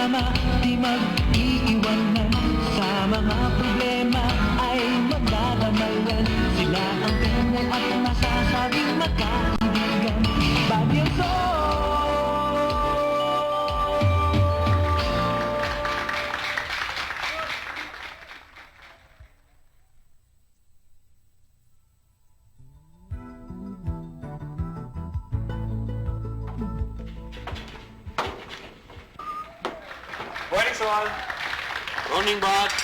magkasama, di mag-iiwanan. Sa mga problema ay magdadamayan. Sila ang tunay at masasabing magkaibigan. Baguio Soul! Morning, Sol! Morning, boss.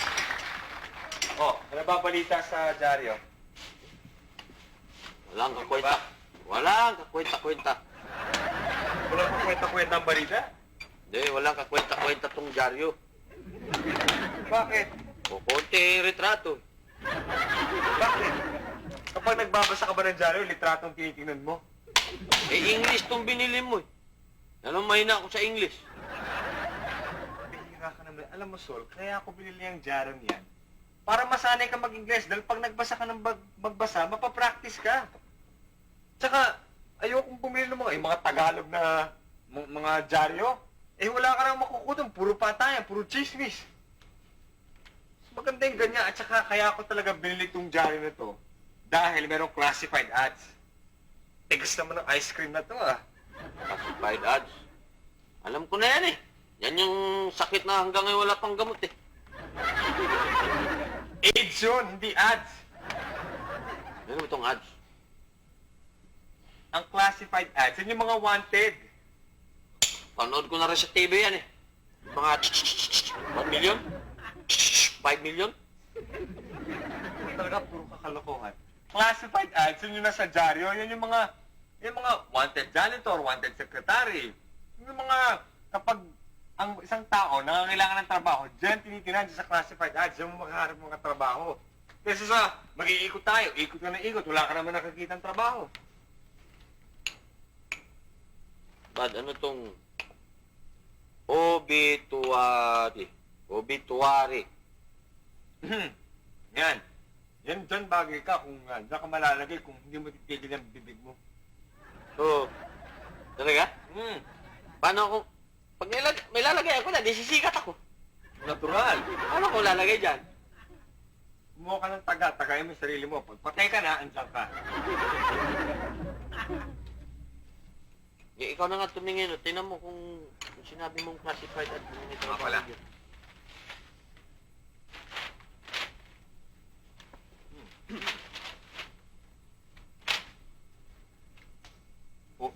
Oh, ano ba balita sa dyaryo? Walang kakwenta. Walang kakwenta-kwenta. Walang pa kwenta-kwenta ang balita? Hindi, walang kakwenta-kwenta tong dyaryo. Bakit? O, konti retrato. Bakit? Kapag nagbabasa ka ba ng dyaryo, litratong tinitingnan mo? Eh, English tong binili mo eh. Anong mahina ako sa English? Bihira ka naman. Alam mo, Sol, kaya ako binili ang dyaryo niyan. Para masanay ka mag-Ingles, dahil pag nagbasa ka ng magbasa, mapapractice ka. Tsaka, ayokong bumili ng mga Tagalog na mga dyaryo. Eh, wala ka nang makukuha, puro patayan, puro chismis. So, maganda yung ganyan. At saka, kaya ako talaga binili itong dyaryo na to. Dahil merong classified ads. Tigas naman ng ice cream na to, ah. Classified ads. Alam ko na yan eh. Yan yung sakit na hanggang ngayon wala pang gamot eh. AIDS yun, hindi ads. Ano ba itong ads? Ang classified ads, yun yung mga wanted. Panood ko na rin sa TV yan eh. Mga 1 million? 5 million? Talaga puro kakalokohan. Classified ads, yun yung nasa dyaryo, yun yung mga wanted janitor, wanted secretary. Yung mga, kapag ang isang tao nangangailangan ng trabaho, dyan tinitinan sa classified ads, dyan mo makaharap mga trabaho. Kasi sa, mag-iikot tayo, ikot ka na ikot, wala ka naman nakakita ng trabaho. Bad, ano tong obituary? Obituary. Yan. Yan dyan bagay ka kung dyan ka malalagay kung hindi mo titigil ang bibig mo. Oo. Talaga? Hmm. Paano ako? Pag may lalagay ako na, di sisikat ako. Natural. Paano ko lalagay dyan? Kumuha ka ng tagayin mo yung sarili mo. Pag patay ka na, andyan ka. Eh, ikaw na nga tumingin. Tingnan mo kung sinabi mong classified at ito Nga pala. Oh.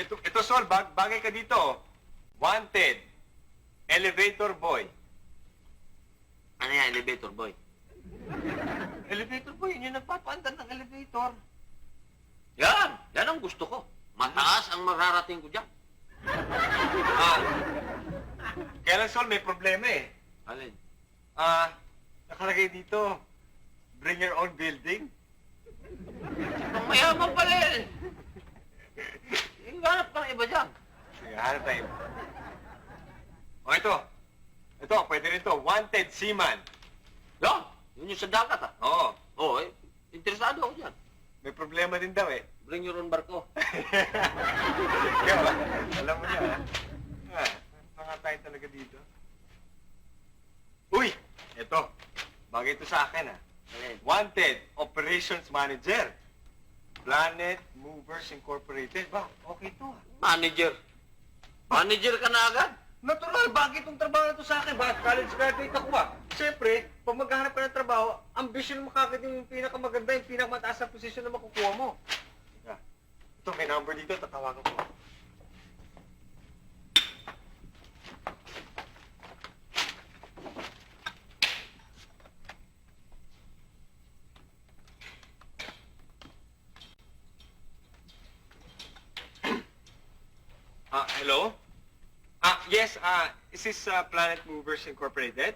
Ito Sol, bagay ka dito. Wanted. Elevator boy. Ano yan, elevator boy? Elevator boy, yun yung nagpapaandar ng elevator. Yan! Yan ang gusto ko. Mataas ang mararating ko dyan. Ah. Kaya lang Sol, may problema eh. Alin? Nakalagay dito, bring your own building. Ang mayaman pala eh. Yung ganap kang iba dyan. Sige, hanap tayo. O ito. Ito, pwede rin to. Wanted seaman. Yan! Yun yung sa dagat ah. Oo. Oo eh. Interesado ako dyan. May problema din daw eh. Bring your own barko. Kaya ba? Alam mo niya, ha? Mga tayo talaga dito. Uy! Ito. Bagay ito sa akin, ha? Alin? Wanted Operations Manager. Planet Movers Incorporated. Ba, okay to, ha? Manager. Manager ka na agad? Natural, bakit itong trabaho na to sa akin? Bakit college graduate ako ba? Siyempre, pag maghanap ka ng trabaho, ambisyon mo kagad yung pinakamaganda, yung pinakamataas na posisyon na makukuha mo. Ito, may number dito, tatawagan ko. Hello? Yes, is this Planet Movers Incorporated?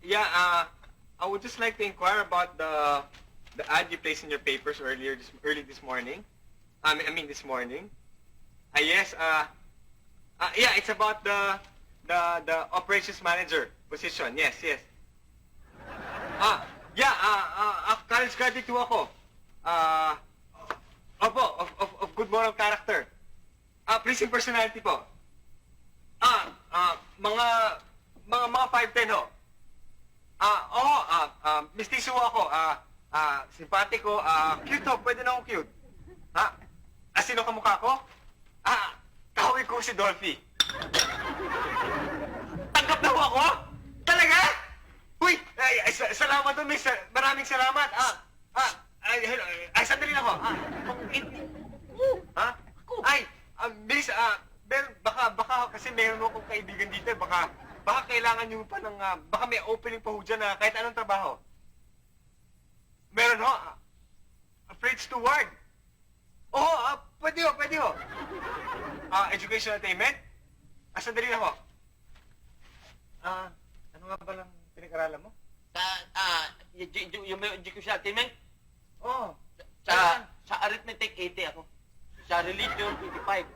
Yeah, I would just like to inquire about the ad you placed in your papers early this morning. I mean this morning. Yes, yeah, it's about the operations manager position. Yes, yes. Yeah, college graduate po ako. Opo, of good moral character. Pleasing personality po. mga 5'10" ho. Oo, mistiso ako, simpatiko, cute ho, pwede na akong cute. Sino kamukha ko? Kahoy ko si Dolphy. Tanggap na ho ako? Talaga? Uy, salamat doon, miss. Maraming salamat. Sandali lang ho. Miss, baka kasi meron akong kaibigan dito. Baka kailangan nyo pa ng, baka may opening pa ho dyan na kahit anong trabaho. Meron ho? Freight steward. Oo, pwede ho. Educational attainment? Sandali lang ho. Ano nga ba lang pinag-aralan mo? Yung may education attainment? Oo. Sa arithmetic, 80 ako. Sa religion, 25.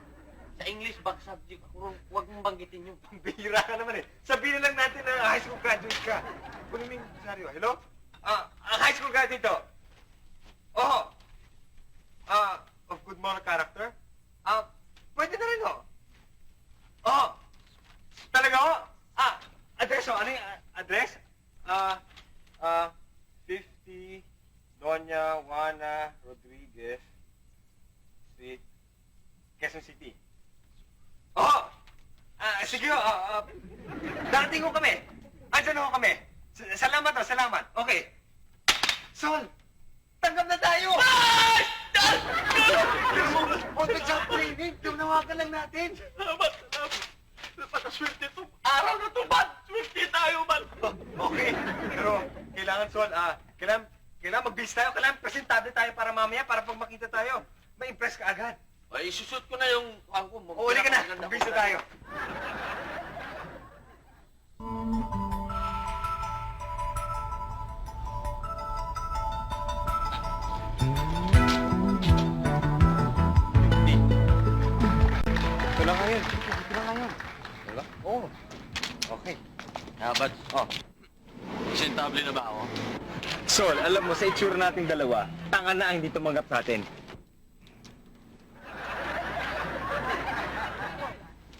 Sa English, back subject ako. Huwag mong banggitin yung Bihira ka naman eh. Sabihin na lang natin na high school graduate ka. Kunin mo yung senaryo. Hello? High school graduate to. Oo. Of good moral character? Pwede na rin ho. Oo. Talaga ho? Address ho. Ano yung address? 50 Doña Juana Rodriguez Street, Quezon City. Oo! Sige ho, darating ho kami. Andyan ho kami. Salamat ho, salamat. Okay. Sol, tanggap na tayo! On the job training, tunawagan lang natin. Salamat. Napakaswerte itong araw na ito, man. Swerte tayo, man. Okay, pero kailangan, Sol, kailangan mag-bis tayo, kailangan presentable tayo para mamaya, para pag makita tayo, ma-impress ka agad. Ay, isusut ko na yung ko. Uli ka na, mag-bis na tayo. Ito lang ngayon. Wala? Oo. Okay. But, presentable na ba ako? Sol, alam mo, sa itsura nating dalawa, tanga na ang hindi tumanggap sa atin.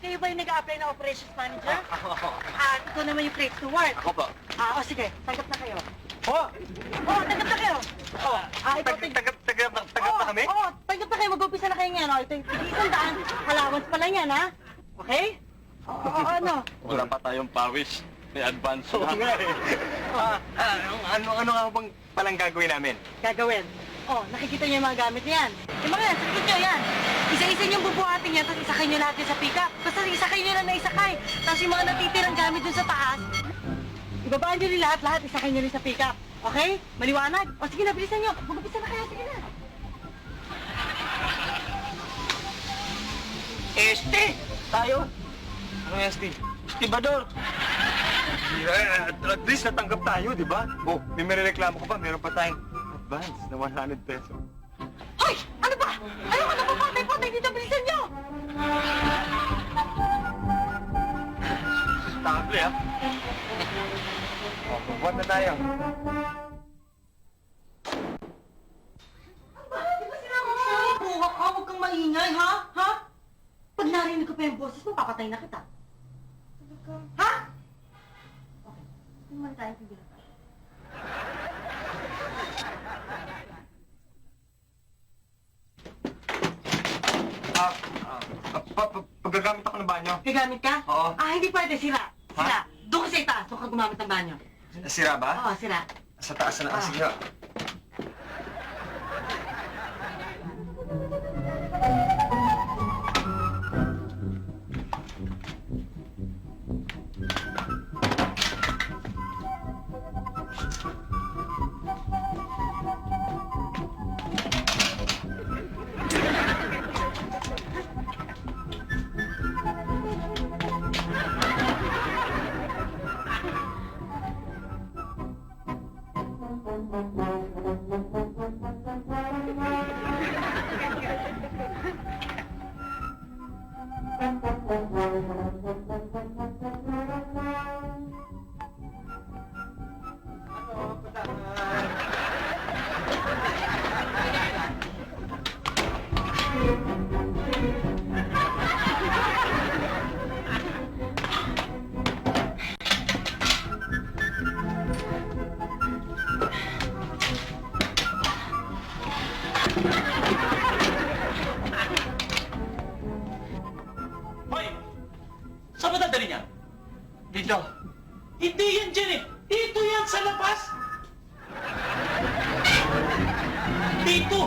Kayo ba yung nag-a-apply na operations manager? Ako. Ito naman yung freight steward. Ako ba? Sige, tanggap na kayo. Oh! Tanggap na kayo. Tagap na kami? Tanggap na kayo. Mag-upisa na kayo ngayon. Ito yung tig-100. Allowance pala yan, ha? Okay? Ano? Wala pa tayong pawis. May advance Oo nga eh. Ano nga bang palang gagawin namin? Gagawin. Nakikita niyo yung mga gamit niyan. Yung mga yan, sa likod niyo, yan. Isa-isa niyong bubuhatin yan, tapos isakay niyo lahat yan sa pick-up. Basta isakay niyo lang na isakay. Tapos yung mga natitirang gamit dun sa taas, ibabaan niyo rin lahat, isakay niyo rin sa pick-up. Okay? Maliwanag? Sige na, bilisan niyo. Mag-upisa na kayo, sige na. Tayo? Ano yan, Steve? Estibador! At least natanggap tayo, di ba? May reklamo ko pa, meron pa tayong advance na 100 pesos. Hoy! Ano ba? Ayaw ka na papatay-patay dito, bilisan niyo! Table, ha? Buwan na tayo. Di ba sinabi ko sa'yo? Buwak ka, huwag kang maingay, ha? Pag narinig ko pa yung boses mo, papatay na kita. Ha? Okay. Hindi man tayo, hindi na tayo. Paggagamit ako ng banyo. Gagamit ka? Oo. Hindi pwede, sira. Sira. Doon ka sa itaas, doon ka gumamit ng banyo. Sira ba? Oo, sira. Sa taas na. Sige. dadali niya? Dito. Hindi yan dyan eh. Dito yan sa labas. Dito.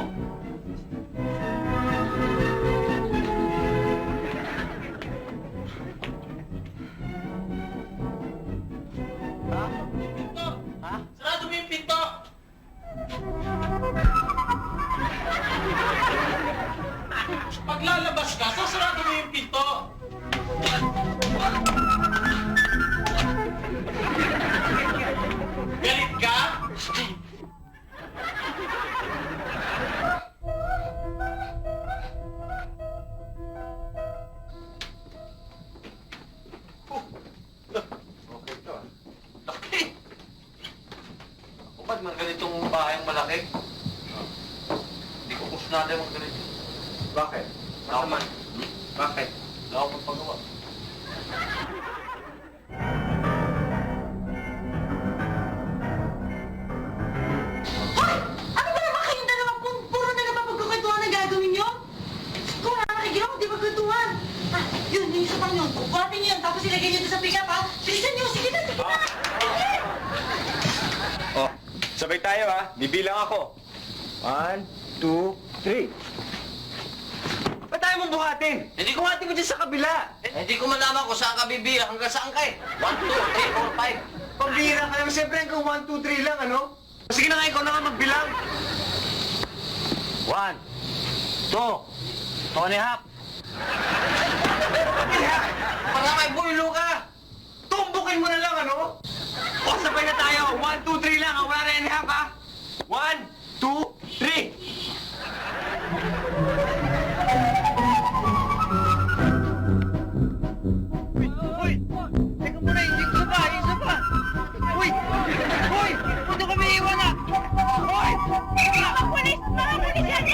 Ha? Pinto. Ha? Sarado mo yung pinto. Paglalabas ka, sasarado mo yung pinto. Galit ka? Okay to ah. Laki! Ako ba't mga ganitong bahayang malaki? Hindi ko kusnada yung mga ganito. Bakit? Ako man. Bakit? Wala akong magpagawa. Hoy! Ano ba naman kayong dalawa kung puro na naman pagkakwentuhan ang gagawin nyo? Kung wala nakikita di magkwentuhan. Ah, yun, yung isa pang yun. Buhatin nyo yun, tapos ilagay nyo doon sa pick-up, ha? Bilisan nyo, sige na, sige na! Oh, sabay tayo ha. Bibilang ako. 1, 2, 3. Ba't tayo mong buhatin? Hindi ko Buhatin mo dyan sa kabila. Hindi ko malaman kung saan ka bibilang hanggang saan ka eh. 1, 2, 3, 4, 5. Pambira ka naman. Siyempre hanggang 1, 2, 3 lang, ano? Sige na nga, ikaw na nga magbilang. 1, 2, 2.5. Para may bulo ka. Tumbukin mo na lang, ano? O, sabay na tayo. 1, 2, 3 lang. Wala na and a half, ha? 1, 2, 3. Uy! Teka muna, hindi ko pa, isa pa! Uy! Uy! Punto kami iwan na! Uy! Mga pulis! Mga pulis yan!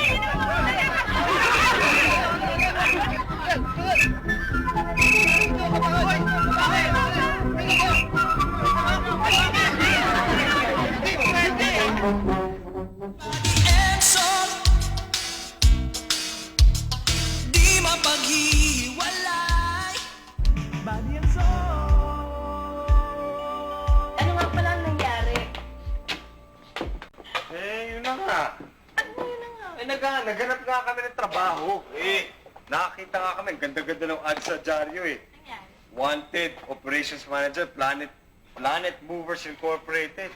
Di mapaghiwalay. Body and soul. Ano nga pala ang nangyari? Yun na nga. Ano yun na nga? Naghanap nga kami ng trabaho. Nakakita nga kami. Ganda-ganda ng ad sa dyaryo Nangyari? Wanted, Operations Manager, Planet Movers Incorporated.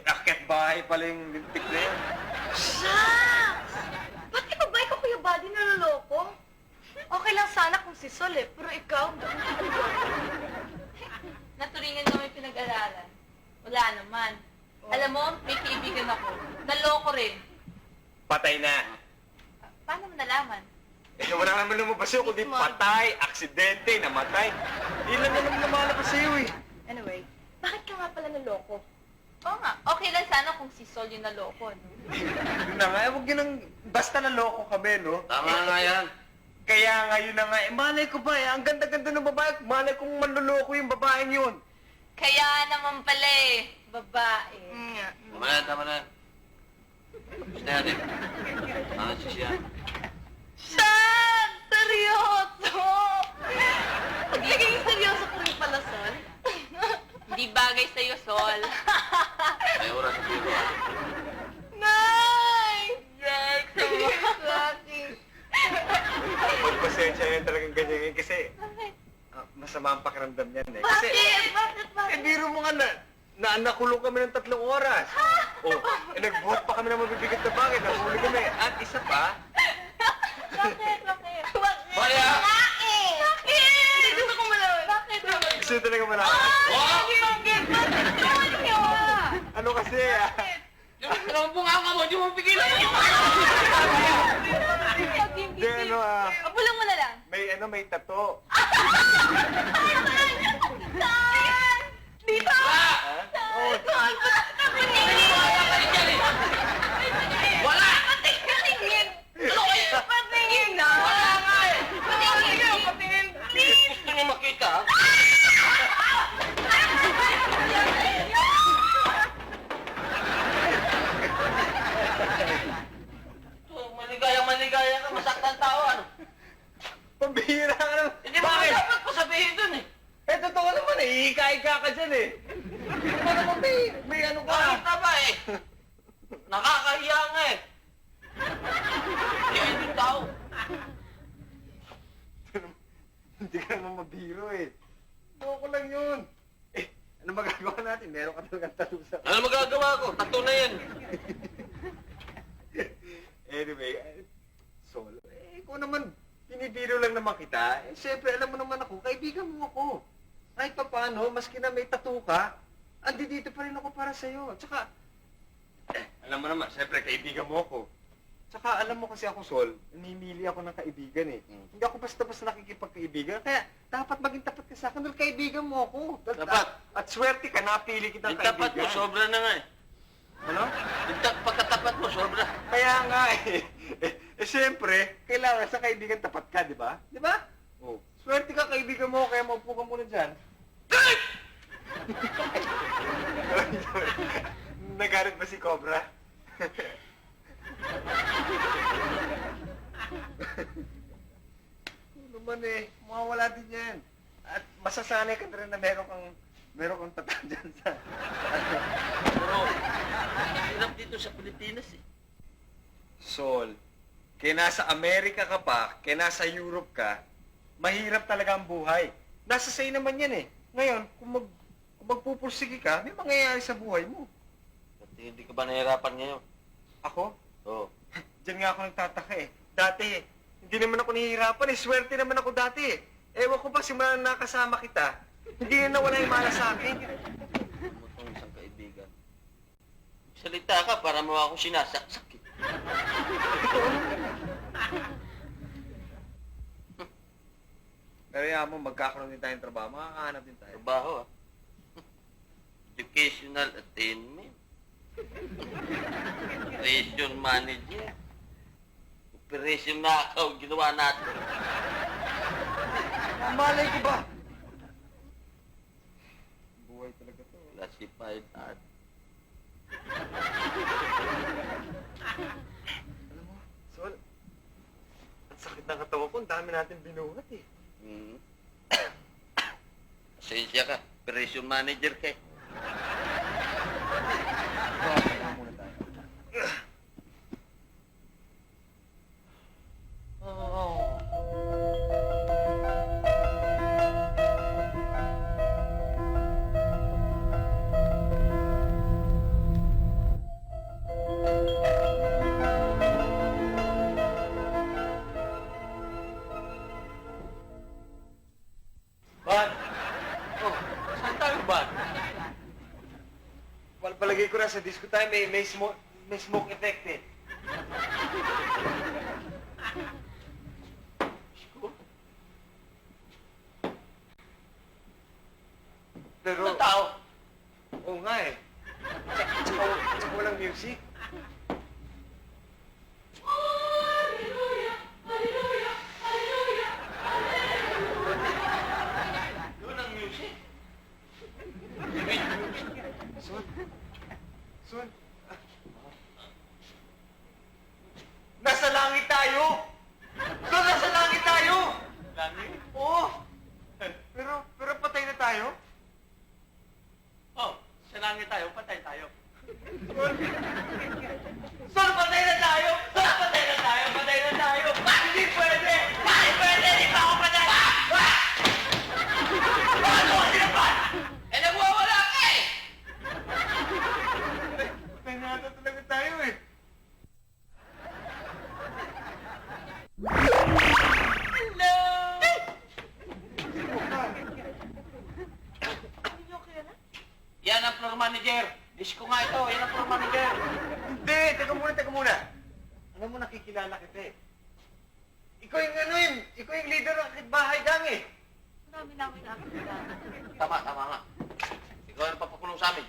Akyat bahay pala yung lintik na yun. Shucks! Ba't ka ba ikaw, Kuya Buddy, naloloko? Okay lang sana kung si Sol eh, pero ikaw, Naturingan naman yung pinag-aralan. Wala naman. Alam mo, may kaibigan ako. Naloko rin. Patay na. Paano mo nalaman? Wala naman lumabas yun, kundi patay, aksidente, namatay. Hindi lang naman lumalabas sa'yo eh. Anyway, bakit ka nga pala naloko? Oo nga, okay lang sana kung si Sol yung naloko, no? Yun na nga, huwag yun ang... Basta naloko kami, no? Tama nga yan. Kaya nga yun na nga, malay ko ba ang ganda-ganda ng babae, malay kong manluloko yung babaeng yun. Kaya naman pala eh, babae. Tama na, tama na. Gusto natin. Ano siya? Saan? Seryoso? Pagiging seryoso ko rin pala, Sol. Hindi bagay sa'yo, Sol. May oras sa biro. Nice! Lucky. Magpasensya yan talagang ganyan yun kasi masama ang pakiramdam niyan eh. Kasi, Bakit? biro mo nga na nakulong kami ng 3 oras. Nagbuhat pa kami ng mabibigat na bagay, nahuli kami. At isa pa, Bakit? Maya! Bakit? Gusto ko malaman. Bakit? gusto talaga malakas. Bakit? Ano kasi Yung bunga ka mo, di mo pigilan. Hindi, Abulang mo na lang. may tato. Saan? Dito! Oh, Wala ka rin dyan eh. Wala! Patingin! Patingin na! Wala nga eh! Patingin! Please! Gusto niyo makita? Maligaya ka, masaktan tao, ano? pambihira ka naman. Hindi mo dapat pa sabihin dun eh. Ika-ika ka dyan eh. Ano naman may ano ka? Bakit na ba eh? Nakakahiya nga eh. Hindi yung tao. Hindi ka naman mabiro eh. Loko lang yun. Eh, ano magagawa natin? Meron ka talagang talusa. Ano magagawa ko? Tato na yan. Anyway, Sol, ikaw naman, pinibiro lang naman kita. Eh, siyempre, alam mo naman ako, kaibigan mo ako. Kahit pa paano, maski na may tattoo ka, andi dito pa rin ako para sa'yo. Tsaka, alam mo naman, siyempre, kaibigan mo ako. Tsaka, alam mo kasi ako, Sol, namimili ako ng kaibigan eh. Hindi ako basta-basta nakikipagkaibigan. Kaya, dapat maging tapat ka sa akin dahil kaibigan mo ako. Dapat. At swerte ka, napili kitang Yung kaibigan. tapat mo, sobra na nga eh. Ano? Yung pagkatapat mo, sobra. Kaya nga eh. Siyempre, kailangan sa kaibigan tapat ka, di ba? Di ba? Oh. Swerte ka kaibigan mo, kaya maupo ka muna dyan. Nagalit ba si Cobra? Ano naman eh, mawawala din yan. At masasanay ka na rin na meron kang tatak dyan sa... Pero, hirap dito sa Pilipinas eh. Sol, kaya nasa Amerika ka pa, kaya nasa Europe ka, mahirap talaga ang buhay. Nasa sa'yo naman yan eh. Ngayon, kung magpupursige ka, may mangyayari sa buhay mo. Dati hindi ka ba nahirapan ngayon? Ako? Oo. Diyan nga ako nagtataka eh. Dati, hindi naman ako nahihirapan eh. Swerte naman ako dati eh. Ewan ko ba, simula na nakasama kita, hindi na nawala yung mala sa akin. Mo itong isang kaibigan. Salita ka para mo ako sinasaksak eh. Pero yan mo, magkakaroon din tayong trabaho. Makakahanap din tayo. Trabaho ah. Educational attainment. Operation manager. Operation knockout ginawa natin. Malay ko ba? Buhay talaga to. Classified art. Alam mo, Sol, ang sakit ng katawan ko, ang dami natin binuhat eh. Hmm. Pasensya ka. Operation manager ka eh. Kaya muna tayo. Ban! Oh, saan tayo ban? Palagay ko na sa disco tayo, may smoke effect eh. Pero, Ano tao? oo nga eh. Tsaka walang music. Yun ang music. Son? Son? Nasa langit tayo! Son, nasa langit tayo! Langit? Oo! Pero patay na tayo? Oh, sa langit tayo, patay tayo. Son, Sir, patay na tayo! Sir, patay na tayo! Patay na tayo! Hindi pwede! Hindi pwede! Hindi pa ako patay! Ano? Sino ba? Eh, nagwawala ka eh! patay na ata talaga tayo eh. Hello! Hindi niyo kaya na? Yan ang floor manager. Disco nga ito. Yan ang floor manager. Hindi! Teka muna. Alam mo, nakikilala kita eh. Ikaw yung leader ng Kapitbahay Gang eh. Marami na ako inakakita. Tama nga. Ikaw ang papakulong sa amin.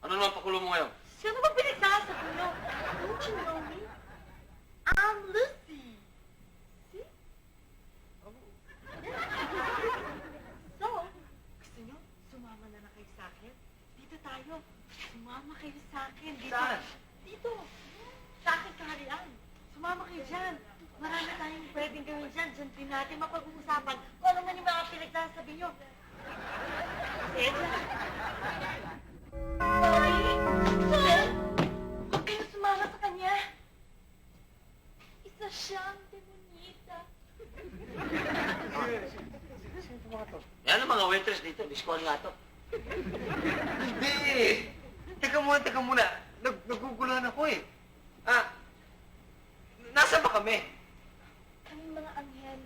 Ano naman pakulong mo ngayon? Sino ba pinagsasabi niyo? Don't you know me? I'm Lucy. See? So, gusto niyo? Sumama na kayo sa akin? Dito tayo. Sumama kayo sa akin. Dito. Saan? Dito. Sa akin kaharian. Sumama kayo dyan. Marami tayong pwedeng gawin dyan. Dyan din natin mapag-uusapan kung ano man yung mga pinagsasabi niyo. Kasi akin. Ay! Sir! Huwag kayong sumama sa kanya. Isa siyang demonita. Yan ang mga waitress dito. Discount nga to. Hindi! Teka muna. Naguguluhan ako eh. Nasaan ba kami? Kaming mga anghel.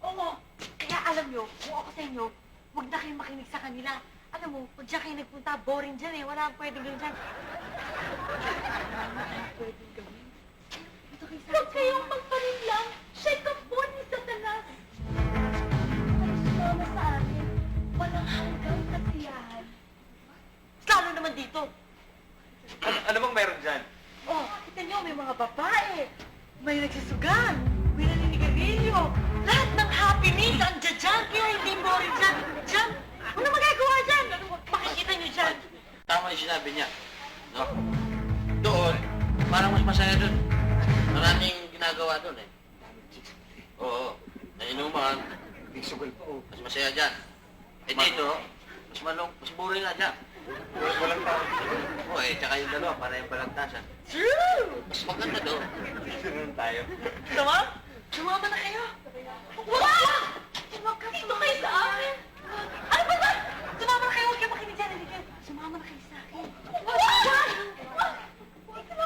Oo, kaya alam nyo, kung ako sa inyo, huwag na kayong makinig sa kanila. Alam mo, pag dyan kayo nagpunta, boring dyan eh. Wala kang pwedeng gawin dyan. Wala kang pwedeng gawin. Dito kayo sa Huwag kayong magparinlang. Siya'y kapwa ni Satanas. Ay, sumama sa amin. Walang hanggang kasiyahan. Lalo naman dito. Ano bang meron dyan? Oh, kita nyo, may mga babae. May nagsisugan. May naninigarilyo. Lahat ng happenings andyan dyan. Kaya hindi boring dyan. Dyan. Ano magagawa dyan? Ano makikita nyo dyan? Tama yung sinabi niya. No? Doon, parang mas masaya doon. Maraming ginagawa doon eh. Oo. Nainuman. May sugal pa oh. Mas masaya dyan. Eh dito, mas boring nga dyan. Walang tao. Oo eh, tsaka yung dalawa, para yung balagtasan. True! Mas maganda doon. Dito naman tayo. Tama? Sumama na kayo. Wag! Dito kayo sa amin. Ano ba ba? Sumama na kayo. Huwag kayo makinig dyan. Hindi kayo. Sumama na kayo sa akin. Wag! Mas ano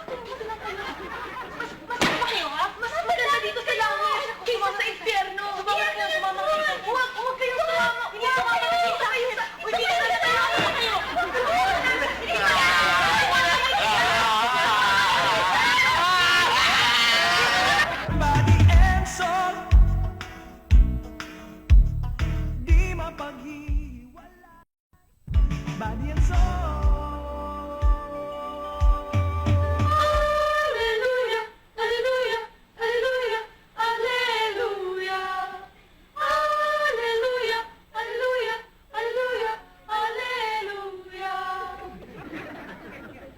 ba kayo, ha? Mas maganda dito sa langit kaysa sa impyerno. Sumama na kayo. Sumama na kayo. Huwag kayong sumama. Hindi sumama na kayo sa akin. Uy, hindi na kayo. Sumama na kayo. Body and soul, di mapaghiwala. Body and soul. Hallelujah, hallelujah, hallelujah, hallelujah. Hallelujah, hallelujah, hallelujah, hallelujah.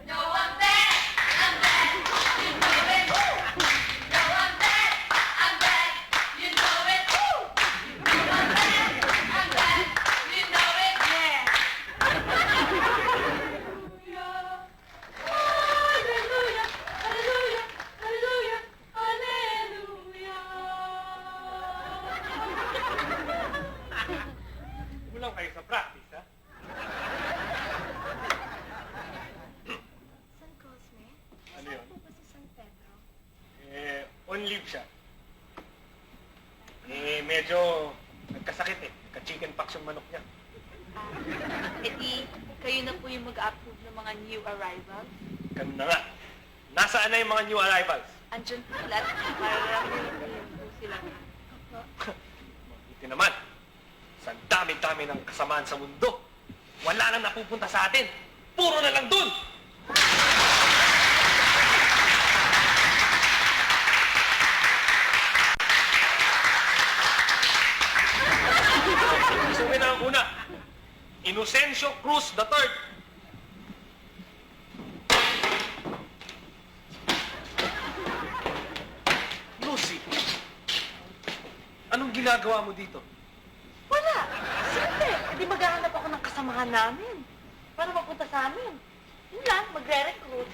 No, I'm back, I'm back, you know it. No, I'm back, I'm back, you know it. No, I'm back, I'm back, you know it. Yeah. Hallelujah, hallelujah, hallelujah, hallelujah. Kulang kayo sa practice, ha? San Cosme? Ano yun? po ba si San Pedro? On leave siya. Medyo nagkasakit eh. Nagka-chicken pox yung manok niya. Edi, kayo na po yung mag-approve ng mga new arrivals? Ganun na nga. Nasaan na yung mga new arrivals? Andyan po lahat. Marami po sila. Mabuti naman. Sa dami-dami ng kasamaan sa mundo, wala nang napupunta sa atin. Puro na lang dun! Isumin na ang una. Inocencio Cruz III. Lucy, anong ginagawa mo dito? Wala. Simple. E di maghahanap ako ng kasamahan namin. Para mapunta sa amin. Yun lang, magre-recruit.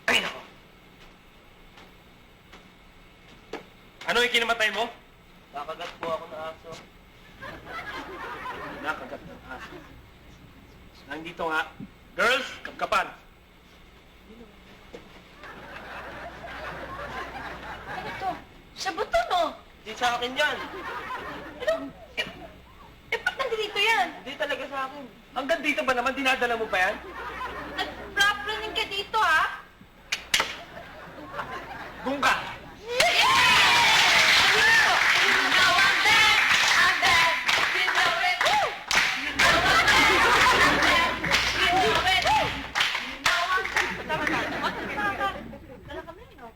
Ay, nako. Ano yung kinamatay mo? Kakagat po ako ng aso. Nakagat ng aso. Nandito nga. Girls, kapkapan. Ano to? Siya ba to, no? Di sa akin yan. Ba't nandito yan? Di talaga sa akin. Hanggang dito ba naman? Dinadala mo pa yan? Nag-raplaning ka dito, ha? Doon ka! Now I'm back, I'm back, you know it. Now I'm back, I'm back, you know it. Now I'm back. Tama. Dala kami, no?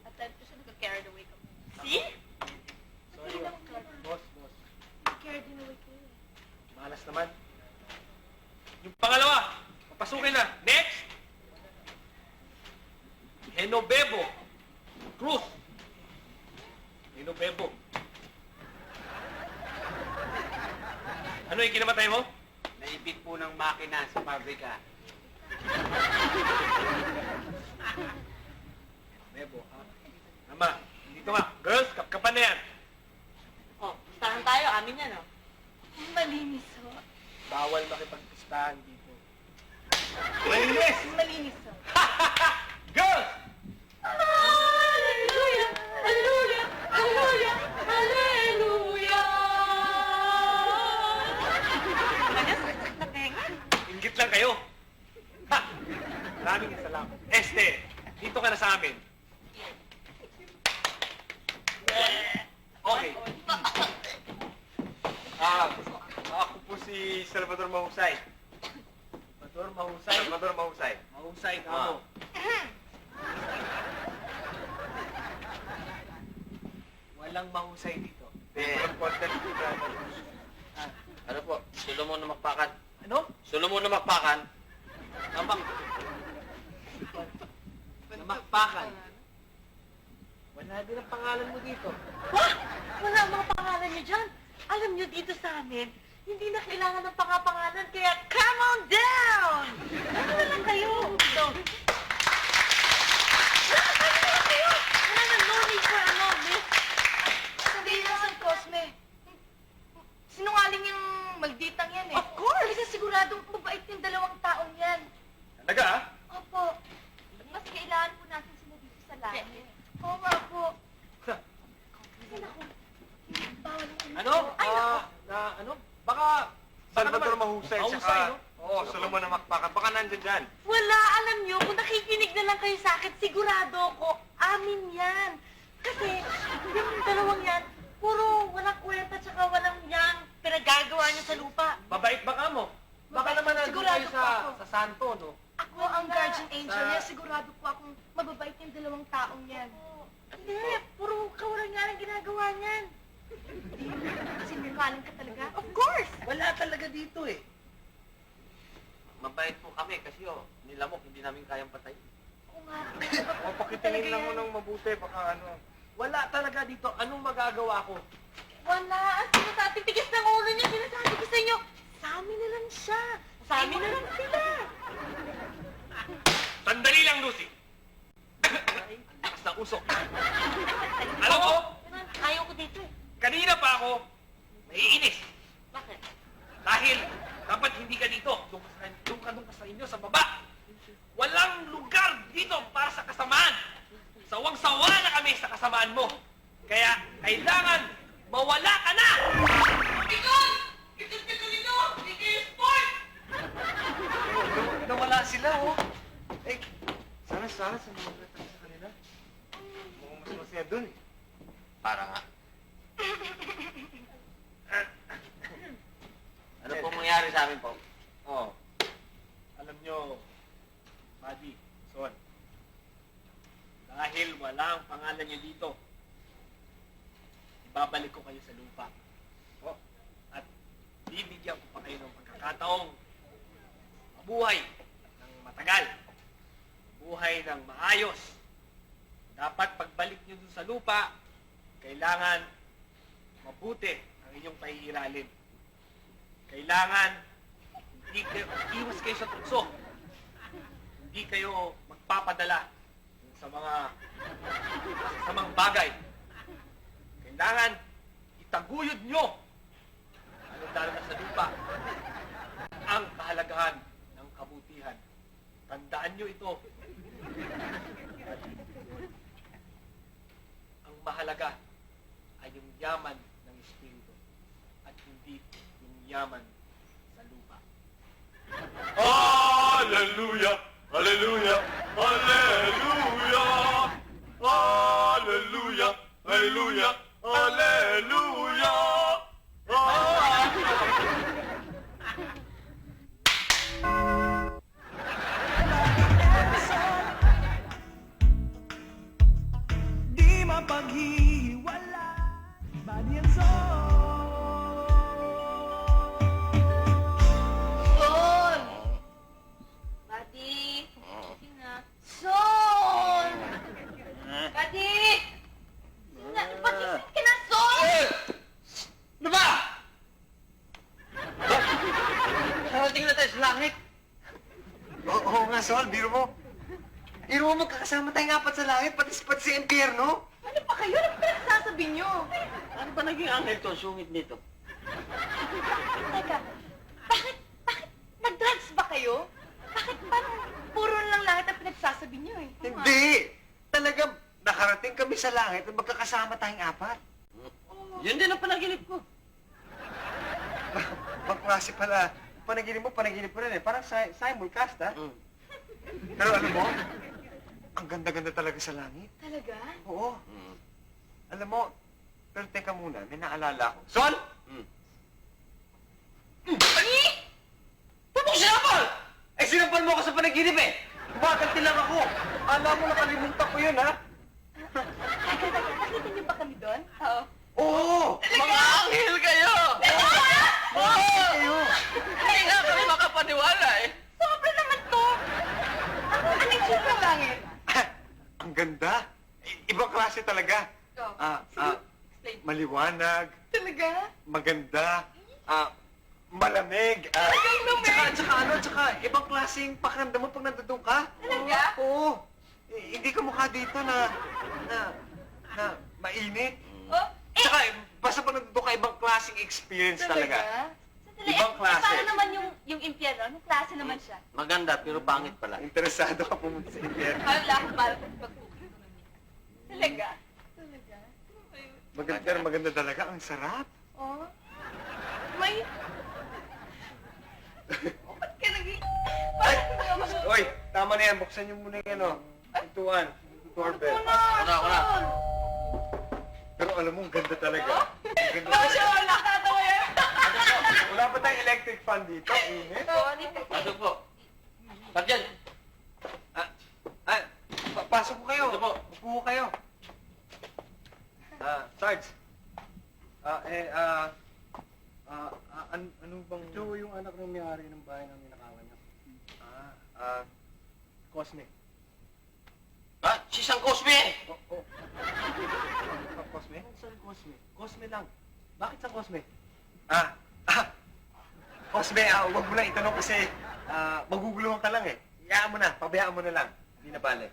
At time ko siya nagka-carried away kami. See? Sorry, boss. Carried away ko. Malas naman. Yung pangalawa, papasukin na. Next! Genovebo. Ano yung kinamatay mo? Naibig po ng makina sa pabrika. Bebo, ha? Tama. Dito nga. Girls, kapkapan na yan. Oh, listahan tayo. Amin yan, oh. Malinis ho. Bawal makipagpistahan dito. Malinis! Malinis ho. Girls! Hallelujah! Hallelujah! Hallelujah! Hallelujah! Kanya, sakit na tenga. Inggit lang kayo. Ha! Maraming salamat. Este, dito ka na sa amin. Okay. Ako po si Salvador Mahusay. Salvador Mahusay. Salvador Mahusay. Mahusay ka Ah. mo. Walang mahusay dito. Walang content brother. Ano po? Solomon na Makpakan. Ano? Solomon na Makpakan. Namak... Namakpakan. Wala din ang pangalan mo dito. Wah! Wala ang mga pangalan niyo dyan. Alam niyo, dito sa amin, hindi na kailangan ng pangapangalan, kaya come on down! Ano na lang kayo? So, wala na, no need for ano, miss. Sabihin na San Cosme. Sinungaling yung malditang yan eh. Of course! Kasi siguradong mabait yung dalawang taong yan. Talaga, ah? Opo. Mas kailangan po natin sila dito sa langit. Oo nga po. Kasi naku, bawal yung Ano? Ano? Baka... Salvador naman- Mahusay, Mahusay, tsaka... no? Oo, Solomon na Makpakan. Baka nandyan dyan. Wala, alam niyo, kung nakikinig na lang kayo sa akin, sigurado ako, amin yan. Kasi, yung dalawang yan, puro walang kwenta tsaka walang yang pinagagawa niyo sa lupa. Mabait baka mo? Baka naman nandun Sigurado kayo po ako. sa santo, no? Ako ang guardian angel Sa- niya. Sigurado po akong mababait yung dalawang taong yan. Hindi, puro kawalan nga ang ginagawa niyan. Sinungaling ka talaga? Of course! Wala talaga dito eh. Mabait po kami kasi nilamok, hindi namin kayang patay. Oo nga. O, pakitingin lang mo ng mabuti. Baka ano... Wala talaga dito. Anong magagawa ko? Wala, ang sinasatitigas ng ulo niya, sinasabi ko sa inyo, sa amin na lang siya. Sa amin na lang sila. Sandali lang, Lucy. Ang lakas ng usok. Alam mo, Ayaw ko dito eh. kanina pa ako naiinis. Bakit? Dahil dapat hindi ka dito. Doon ka sa inyo, sa baba. Walang lugar dito para sa kasamaan. Sawang-sawa na kami sa kasamaan mo. Kaya kailangan mawala ka na! Nawala sila, oh. Eh, sana sumabot tayo sa kanila. Mukhang mas masaya dun, eh. Para nga. Ano pong mangyari sa amin po? Oh. Alam nyo, Buddy, Son, dahil wala ang pangalan niyo dito, ibabalik ko kayo sa lupa. Oh. At bibigyan ko pa kayo ng pagkakataong mabuhay ng matagal. Buhay ng maayos. Dapat pagbalik niyo dun sa lupa, kailangan mabuti ang inyong pahihiralin. Kailangan hindi kayo, iwas kayo sa tukso. Hindi kayo magpapadala sa mga bagay. Kailangan itaguyod nyo lalo na sa lupa ang kahalagahan ng kabutihan. Tandaan nyo ito. Ang mahalaga ay yung yaman ng espiritu at hindi yung yaman sa lupa. Hallelujah! Hallelujah! Hallelujah! Hallelujah! Hallelujah! Hallelujah! Di mapaghiwala, body and soul. Son! Buddy! Sige na. Son! Buddy! Ba't gising ka na, Son? langit. Oo nga, Sol, biro mo. Biro mo, magkakasama tayong apat sa langit, pati si Impierno. Ano pa kayo? Ano pa nagsasabi niyo? Ano ba naging anghel to? Ang sungit nito. Teka, bakit nag-drugs ba kayo? Bakit parang puro lang langit ang pinagsasabi niyo eh? Hindi! Talagang nakarating kami sa langit at magkakasama tayong apat. Yun din ang panaginip ko. Bang klase pala. Panaginip mo rin eh. Parang simulcast, ha? Mm. Pero alam mo, ang ganda-ganda talaga sa langit. Talaga? Oo. Mm. Alam mo, pero teka muna, may naalala ko. Sol! Mm. Ba't mo sinampal? Eh, sinampal mo ako sa panaginip eh! Kumaganti lang ako! Alam mo, nakalimutan ko yun, ha? Teka, nakita niyo ba kami doon? Oo. Oo! Mga anghel kayo! Oo! Kayo! Hindi nga kami makapaniwala eh. Sobra naman to! Ano yung sobrang langit? Ang ganda! Ibang klase talaga. Maliwanag, Talaga? maganda, malamig. Tsaka ibang klaseng pakiramdam mo pag nandun ka. Talaga? Oo. Hindi ka mukha dito na mainit. Oh, Tsaka, basta pag nandun ka, ibang klaseng experience talaga. Sandali, Ibang klase. paano naman yung impyerno? Anong klase naman siya? Maganda pero pangit pala. Interesado ka pumunta sa India. Wala akong parang pag-booking. Talaga? Talaga? Maganda talaga. Ang sarap. Oh? May... Oh, ba't ka nag- Ay! Parang hindi ako- Oy, tama na yan. Buksan niyo muna yung pintuan. Doorbell. Wala. Pero alam mo, ang ganda talaga. Ang ganda Masya talaga. Allah, nakatawa yan. Wala pa tayong electric fan dito. Init. Pasok po. Sergeant, Pasok ko kayo. Ito po. Upo ko kayo. Sarge. Ano bang... Ito yung anak ng may-ari ng bahay na ninakawan niya. Cosme. si Sang Cosme! Cosme? Saan Cosme? Cosme lang. Bakit sa Cosme? Cosme, huwag mo na itanong kasi maguguluhan ka lang eh. Iyaan mo na, pabayaan mo na lang. Hindi na bale.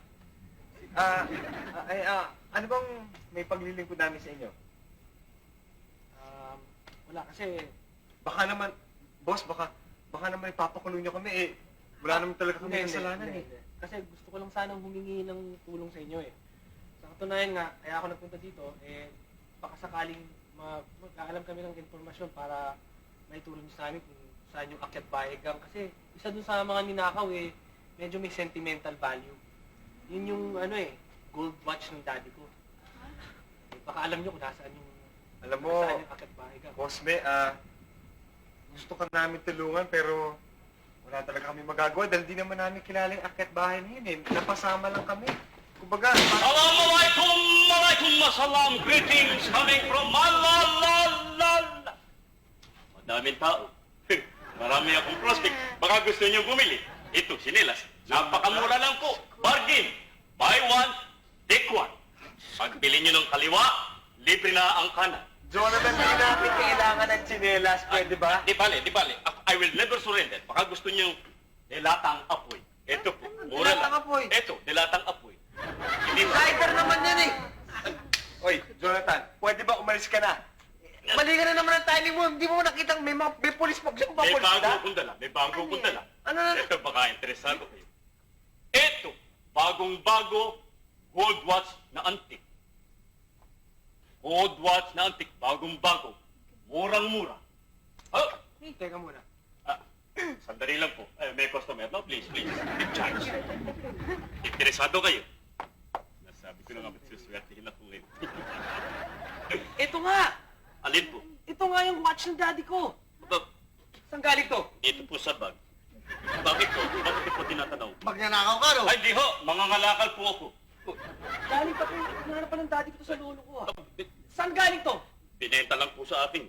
Ano bang may paglilingkod namin sa inyo? Wala kasi Baka naman, boss, baka naman ipapakulong niyo kami eh. Wala naman talaga kami kasalanan eh. hindi. Kasi gusto ko lang sanang humingi ng tulong sa inyo eh. Sa katunayan nga, kaya ako nagpunta dito, baka sakaling magkaalam kami ng informasyon para maitulong niyo sa amin kung saan yung akyat bahay gang. Kasi isa dun sa mga ninakaw medyo may sentimental value. Yun yung gold watch ng daddy ko. Baka alam niyo kung nasaan yung Alam mo, nasaan yung akyat bahay gang. Cosme, gusto ka namin tulungan pero wala talaga kami magagawa dahil di naman namin kilala yung akyat bahay na yun eh. Napasama lang kami. Kumbaga, Assalamualaikum masalam. Greetings coming from Malalala. Madaming tao. Marami akong prospect. Baka gusto niyo bumili. Ito, sinelas. Napakamura lang po. Bargain. Buy one, take one. Pagbili niyo ng kaliwa, libre na ang kanan. Jonathan, hindi namin kailangan ng tsinelas. Pwede ba? Di bale. I will never surrender. Baka gusto niyo dilatang apoy. Ito po, mura lang. Dilatang apoy? Ito, dilatang apoy. Hindi ba? Rider naman yan eh. Oy, Jonathan, pwede ba umalis ka na? Mali ka na naman ang timing mo. Hindi mo nakita may pulis mo. Gusto mo ba May pulis bago na? akong dala. May bago akong dala. Ano na? Ito, baka interesado kayo. Ito, bagong-bago, gold watch na antik. Gold watch na antik, bagong-bago, murang-mura. Oh, Teka muna. sandali lang po. May customer, no? Please. Keep charge. Interesado kayo? Nasabi ko na nga, magsuswertihin ako ngayon. Ito nga! Alin po? Ito nga yung watch ng daddy ko! Saan galing to? Ito po sa bag. Bakit po? Bakit po tinatanaw? Magnanakaw ka, no? Ay, di ho! Mangangalakal po ako. Galing pa pa ng daddy ko to sa lolo ko Saan galing to? Binenta lang po sa akin.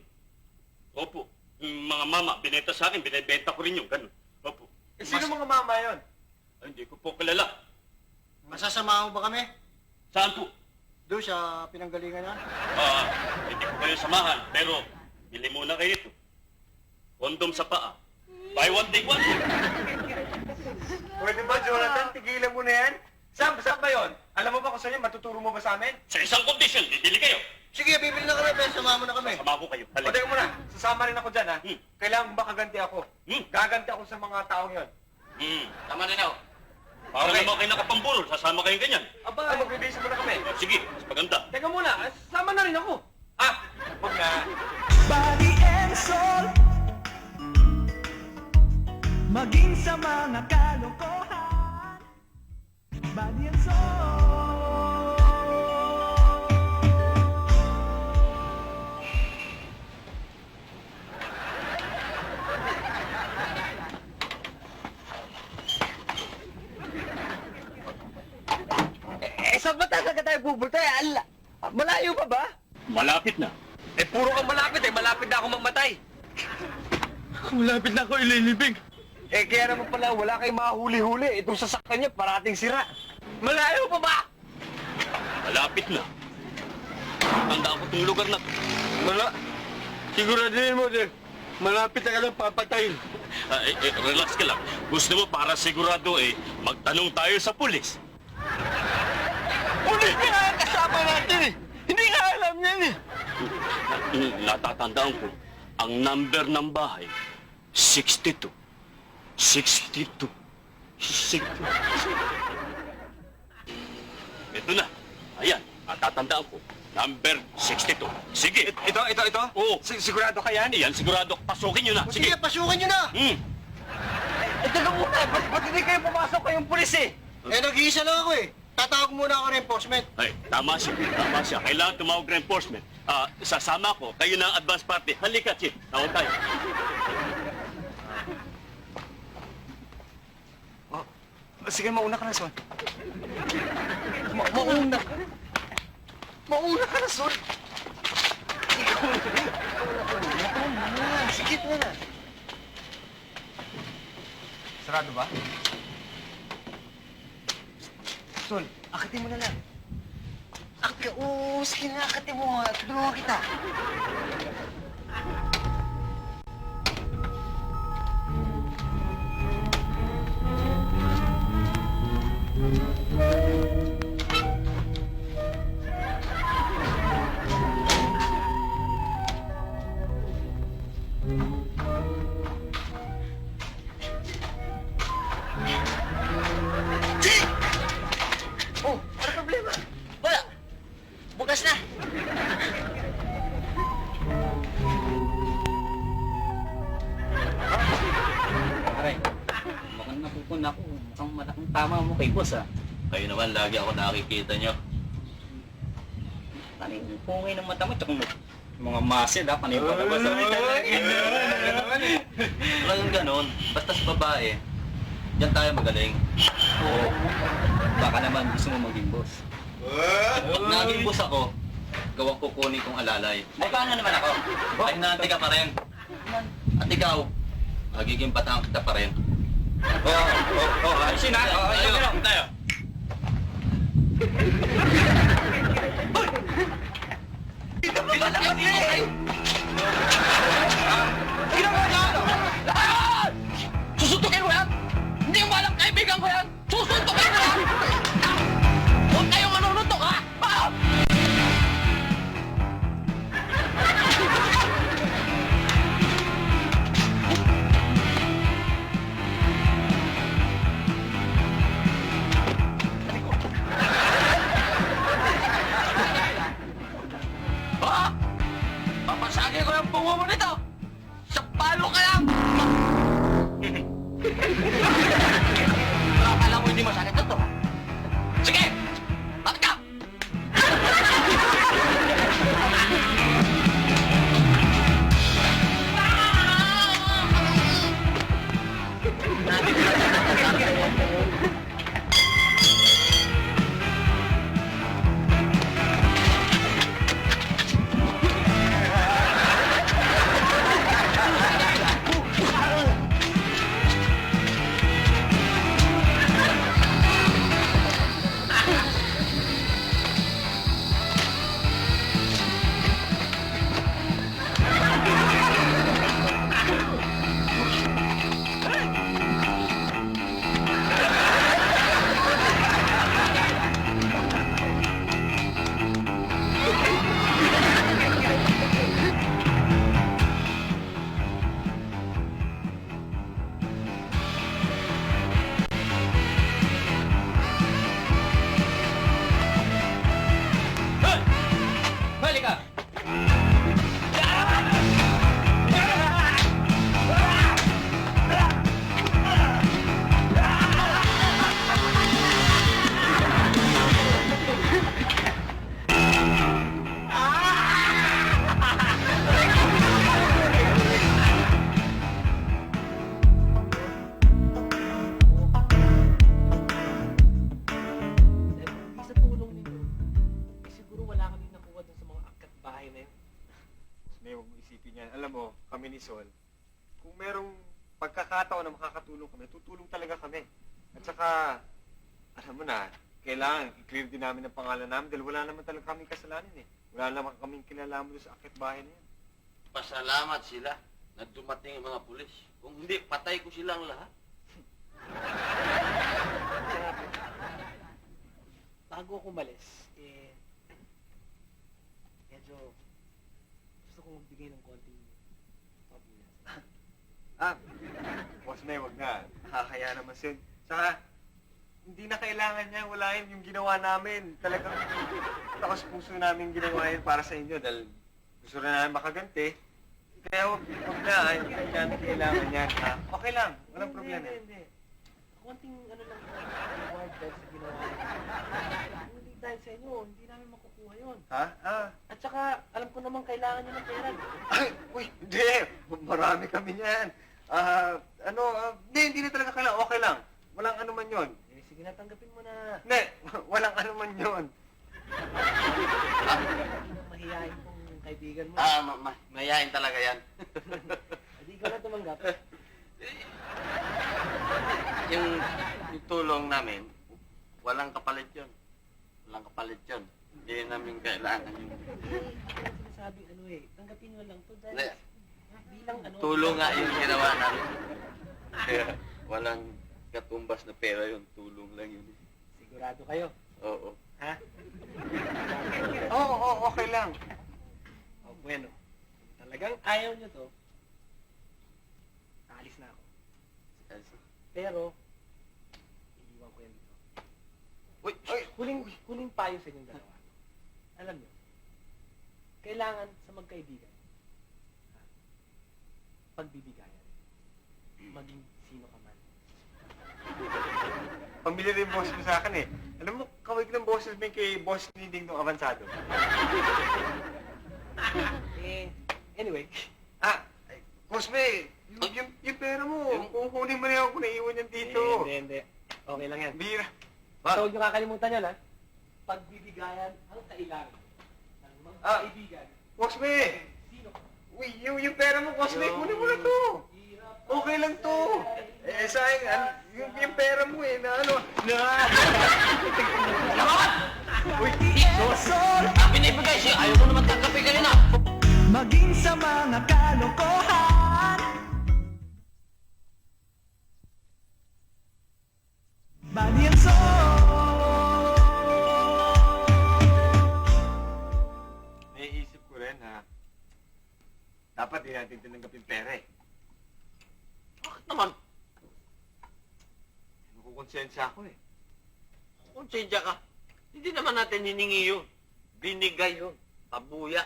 Opo. Yung mga mama, binenta sa akin, binibenta ko rin yung ganun. Opo. Sino mga mama yon? Ay, hindi ko po kilala. Masasama mo ba kami? Saan po? Doon sa pinanggalingan na? Hindi ko kayo samahan, pero bili muna kayo ito. Kondom sa paa. Buy one, take one. Pwede ba, Jonathan? Tigilan mo na yan. Saan ba yun? Alam mo ba kung saan yun? Matuturo mo ba sa amin? Sa isang condition, bibili kayo. Sige, bibili na kami, pero samahan mo na kami. Sama ko kayo. O, Halika. teka muna. Sasama rin ako dyan, ha? Hmm. Kailangan ba kaganti ako? Gaganti ako sa mga taong yun. Tama rin ako. Para Okay. naman kayo nakapambulol, sasama kayong ganyan. Aba, magbibisa muna kami. Sige, mas maganda. Teka muna, sama na rin ako. Ah, wag na. Body and soul. Maging sa mga kalokohan. Body and soul. Saan ba talaga tayo pupunta? Malayo pa ba? Malapit na. Puro kang malapit. Malapit na ako mamatay. Malapit na ako ililibing. Kaya naman pala, wala kayong mahuli-huli. Itong sasakyan niya, parating sira. Malayo pa ba? Malapit na. Tanda ko itong lugar na to. Siguraduhin mo, Dirk. Malapit na ka lang papatayin. Relax ka lang. Gusto mo para sigurado magtanong tayo sa pulis. Pulis na nga kasama natin eh. Hindi nga alam yan eh. Natatandaan ko, ang number ng bahay, 62. 62. 62. Ito na. Ayan, natatandaan ko. Number 62. Sige. Ito? Oo. Sigurado ka yan? Yan, sigurado. Pasukin nyo na. Sige, pasukan nyo na! Teka muna, ba't hindi kayo pumasok kayong pulis eh? Nag-iisa lang ako eh. Tatawag muna ako reinforcement. Ay, tama siya. Tama siya. Kailangan tumawag reinforcement. Sasama ko. Kayo na ang advance party. Halika, Chief. Tawag tayo. Sige, mauna ka na, Son. Mauna ka? Mauna ka na, Son. Sige, ito na. Sarado ba? Son, akitin mo na lang. Akit ka? Oo, sige na, akitin mo. Tulungan kita. Oh, ano problema? Wala. Bukas na. Aray, mukhang napupun ako. Mukhang malaking tama mo kay boss ah. Kayo naman, lagi ako nakikita nyo. Ano yung pungay ng mata mo? Tsaka mga muscle ha, panay pa ba? Walang ganon. Basta sa babae, diyan tayo magaling. Oo. Baka naman gusto mo maging boss. At pag naging boss ako, gawang kukunin kong alalay. Magkano naman ako? Ay nanti ka pa rin. At ikaw, magiging patang kita pa rin. Ayusin ha? Tayo. Susuntukin mo yan! Hindi mo alam kaibigan ko yan! Susuntukin mo yan! Huwag kayong manununtok, ha? Papasagin ko yung bungo Alam mo, kami ni Sol, kung merong pagkakataon na makakatulong kami, tutulong talaga kami. At saka, alam mo na, kailangan i-clear din namin ang pangalan namin dahil wala naman talaga kaming kasalanan eh. Wala naman kaming kinalaman doon sa akit bahay na yan. Pasalamat sila na dumating ang mga pulis. Kung hindi, patay ko silang lahat. Bago ako umalis, medyo gusto kong magbigay ng konting pabuya. Boss May, wag na. Nakakaya naman sin. Saka, hindi na kailangan niya. Wala yun yung ginawa namin. Talagang takas puso namin ginawa yun para sa inyo dahil gusto na namin makaganti. Kaya wag na. Hindi na namin kailangan yan. Okay lang. Walang problema. Hindi. Konting ano lang reward dahil sa ginawa namin. Hindi dahil sa inyo, hindi namin makukuha yun. Ha? At saka, alam ko naman kailangan nyo ng pera. Ay, uy, hindi. Marami kami niyan. Hindi na talaga kailangan. Okay lang. Walang ano man yun. Sige na, tanggapin mo na. Hindi, walang ano man yun. Mahihayin kong kaibigan mo. Mayayain talaga yan. Hindi ko na tumanggap. yung tulong namin, walang kapalit yun. Walang kapalit yun. Hindi namin kailangan yun. Ako lang sinasabing tanggapin mo lang to dahil bilang Tulong nga yung ginawa namin. Kaya walang katumbas na pera yun. Tulong lang yun. Sigurado kayo. Oo. Ha? Oo, okay lang. Oh, bueno. Kung talagang ayaw nyo to, aalis na ako. Pero, iiwan ko yan dito. Uy! Huling payo sa inyong dalawa. Alam nyo, kailangan sa magkaibigan, pagbibigayan. Maging sino ka man. Pamilya rin boss mo sa akin eh. Alam mo, kawig ng boses mo kay boss ni Ding nung avansado. Anyway. Cosme, yung pera mo, kukunin mo na ako kung naiwan yan dito. Hindi. Okay lang yan. Bira. So, huwag nyo kakalimutan yan, ha? Pagbibigayan ang kailangan ng magkaibigan. Cosme! Sino ka? Uy, yung pera mo, Cosme, kunin mo na to. Okay lang to. Sayang, yung pera mo eh, na ano, Uy, Sol, Binibigay siya! Ayaw ko naman tanggapin kayo na! maging sa mga kalokohan. Body and soul. naiisip ko rin na dapat din natin tinanggapin pera eh. Bakit naman? Nakukonsensya ako eh. Konsensya ka. Hindi naman natin hiningi yun. Binigay yun. Pabuya.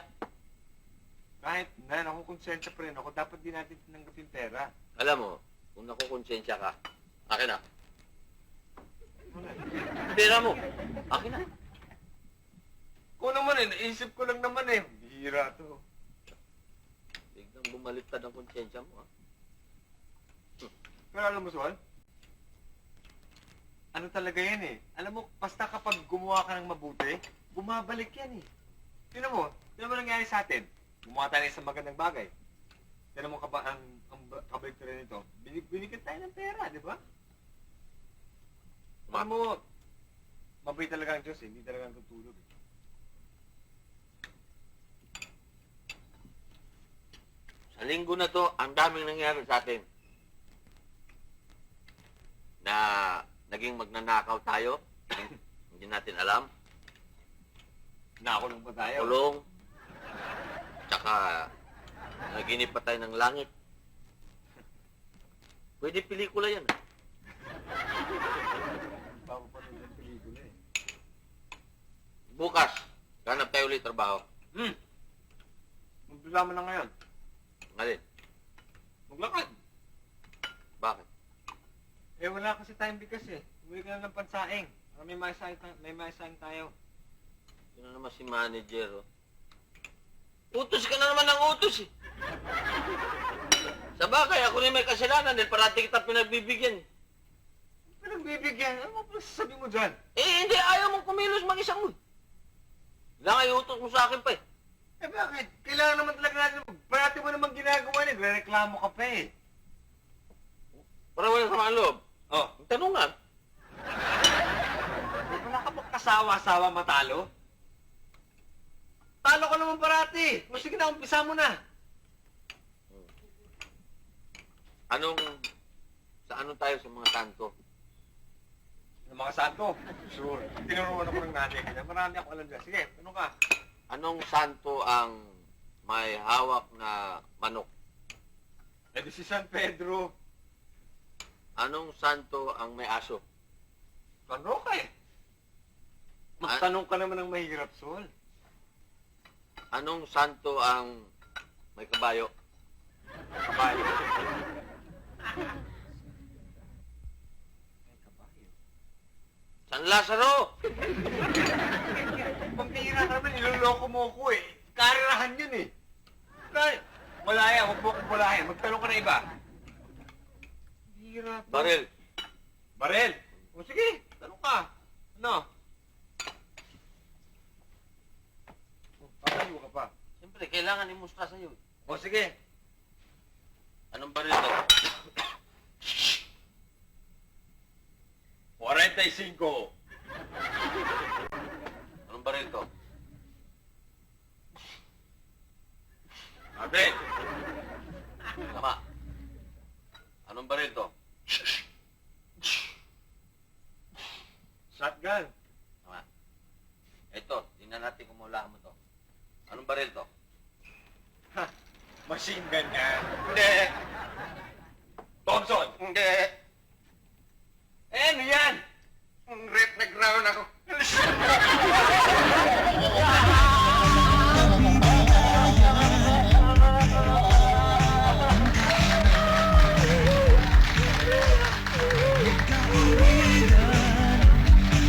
Kahit na nakukonsensya pa rin ako, dapat din natin tinanggapin pera. Alam mo, kung nakukonsensya ka, akin na. Pera mo. Akin na. Ko naman eh, naisip ko lang naman eh. Bihira to. Biglang bumaliktad ang konsensya mo, ha? Pero alam mo, Sol, ano talaga yan eh. Alam mo, basta kapag gumawa ka ng mabuti, bumabalik yan eh. Tignan mo nangyari sa atin. Gumawa tayo ng isang magandang bagay. Tignan mo ang kabalik rin nito. Binigyan tayo ng pera, di ba? Alam mo, mabait talaga ang Diyos eh. Hindi talaga ang tutulog eh. Sa linggo na to, ang daming nangyari sa atin. Na naging magnanakaw tayo. Hindi natin alam. Nakulong pa tayo. Kulong. Tsaka, naginip pa tayo ng langit. Pwede pelikula yan. Bago pa ng pelikula eh. Bukas, ganap tayo ulit trabaho. Magdula mo na ngayon. Ngalin, Maglakad. bakit? Eh wala kasi tayong bigas eh. Uwi ka na ng pansaing. May maisaing tayo. Yun naman si manager, oh. Utos ka na naman ng utos, eh. Sa bagay, ako rin may kasalanan dahil parati kita pinagbibigyan, eh. Pinagbibigyan? Ano ba sasabi mo dyan? Eh, hindi, ayaw mong kumilos mag-isang mo. Lang ay utos mo sa akin pa, eh. Eh bakit? Kailangan naman talaga natin. Parati mo naman ginagawa niya. Reklamo ka pa eh. Para wala sa mga loob. Oh, tanong nga. Wala ka bang kasawa-sawa matalo? Talo ka naman parati. O sige na, umpisa mo na. Sa ano tayo sa mga santo? Ng mga santo? Sure. Tinuruan ako ng nanay ko. Marami ako alam dyan. Sige, ano ka? Anong santo ang may hawak na manok? Eh di si San Pedro. Anong santo ang may aso? Ano ka eh? Magtanong ka naman ng mahirap, Sol. Anong santo ang may kabayo? Kabayo. May kabayo. San Lazaro! Pambihira ka naman, iloloko mo ko eh. Karirahan yun eh. Dahil, wala yan, huwag mo kong wala yan. Magtanong ka na iba. Bihira to. Baril. Barel! O sige, tanong ka. Ano? Tatayo ka pa. Siyempre, kailangan imustra sa'yo. O sige. Anong baril to? 45. Anong baril to? Abe! Tama. Anong baril to? Shotgun. Tama. Ito, tingnan natin kung maulaan mo to. Anong baril to? Ha, machine gun yan. Hindi. Thompson. Hindi. Eh, ano yan? Rep na ground ako.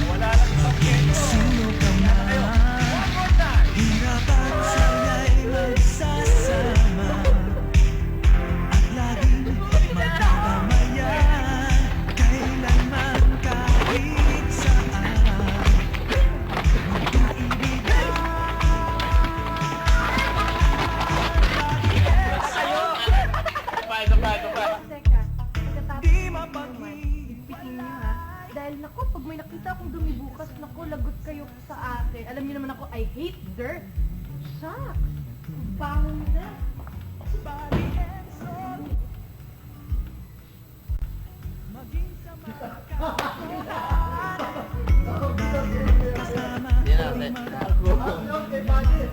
Wala lang isang kento. One more time. Hirap at siya'y magsasama at laging magkakamayan. Kailanman kahit saan magkaibigan. Teka, pagkatapos Di naman, mapag-ibig. ipitin niyo ha. Dahil naku, pag may nakita akong dumi bukas, naku, lagot kayo sa akin. Alam niyo naman ako, I hate dirt. Shucks! Ang bango nila. Body and soul. Maging sa mga kasama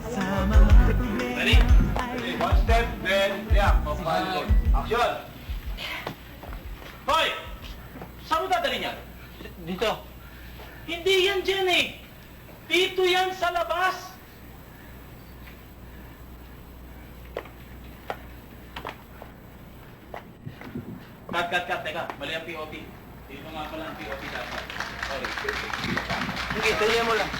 sa mga problema ay One step, then, yeah, papalon. Action! Hoy! Saan mo dadalhin yan? Dito. Hindi yan dyan eh. Dito yan sa labas. Cut. Teka, mali ang POP. Dito nga pala ang POP dapat. Sorry. Sige, tuloy mo lang.